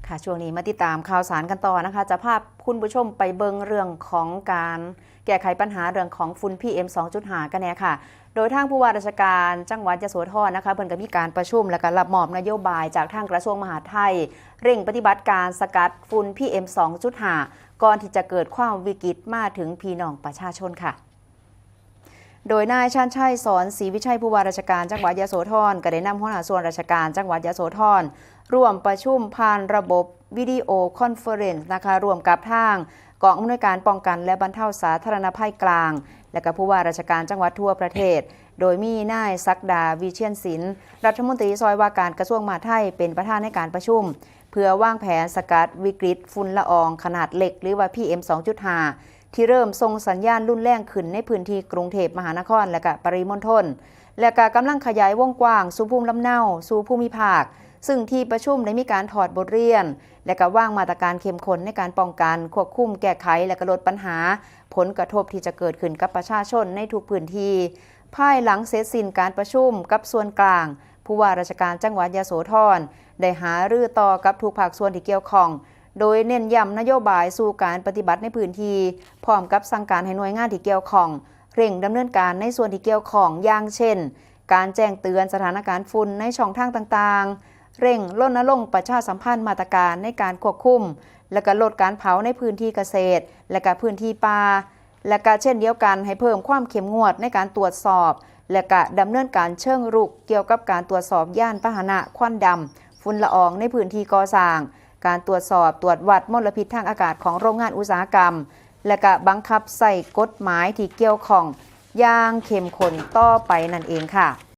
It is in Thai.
ค่ะช่วงนี้มาติดตามข่าวสารกันต่อนะคะจะพาคุณผู้ชมไปเบิงเรื่องของการแก้ไขปัญหาเรื่องของฝุ่น PM 2.5 กันแน่ค่ะโดยทางผู้ว่าราชการจังหวัดยโสธรนะคะเพิ่นก็มีการประชุมและก็รับมอบนโยบายจากทางกระทรวงมหาดไทยเร่งปฏิบัติการสกัดฝุ่น PM 2.5 ก่อนที่จะเกิดความวิกฤตมาถึงพี่น้องประชาชนค่ะโดยนายชาญชัยสอนศรีวิชัยผู้ว่าราชการจังหวัดยโสธรก็ได้นำหัวหน้าส่วนราชการจังหวัดยโสธรร่วมประชุมผ่านระบบวิดีโอคอนเฟอเรนซ์นะคะร่วมกับทางกองอำนวยการป้องกันและบรรเทาสาธารณภัยกลางและก็ผู้ว่าราชการจังหวัดทั่วประเทศโดยมีนายศักดาวิเชียรศิลป์รัฐมนตรีซอยว่าการกระทรวงมหาดไทยเป็นประธานในการประชุมเพื่อวางแผนสกัดวิกฤตฝุ่นละอองขนาดเล็กหรือว่า PM 2.5 ที่เริ่มส่งสัญญาณรุนแรงขึ้นในพื้นที่กรุงเทพมหานครและก็ปริมณฑลและก็กำลังขยายวงกว้างสู่ภูมิลำเนาสู่ภูมิภาคซึ่งที่ประชุมได้มีการถอดบทเรียนและก็วางมาตรการเข้มข้นในการป้องกันควบคุมแก้ไขและก็ลดปัญหาผลกระทบที่จะเกิดขึ้นกับประชาชนในทุกพื้นที่ภายหลังเสร็จสิ้นการประชุมกับส่วนกลางผู้ว่าราชการจังหวัดยโสธรได้หารือต่อกับทุกภาคส่วนที่เกี่ยวข้องโดยเน้นย้ำนโยบายสู่การปฏิบัติในพื้นที่พร้อมกับสั่งการให้หน่วยงานที่เกี่ยวข้องเร่งดำเนินการในส่วนที่เกี่ยวข้องอย่างเช่นการแจ้งเตือนสถานการณ์ฝุ่นในช่องทางต่างๆเร่งรณรงค์ประชาสัมพันธ์มาตรการในการควบคุมและก็ลดการเผาในพื้นที่เกษตรและก็พื้นที่ป่าและก็เช่นเดียวกันให้เพิ่มความเข้มงวดในการตรวจสอบและก็ดำเนินการเชิงรุกเกี่ยวกับการตรวจสอบยานพาหนะควันดำฝุ่นละอองในพื้นที่ก่อสร้างการตรวจสอบตรวจวัดมลพิษทางอากาศของโรงงานอุตสาหกรรมและก็บังคับใส่กฎหมายที่เกี่ยวข้องอย่างเข้มข้นต่อไปนั่นเองค่ะ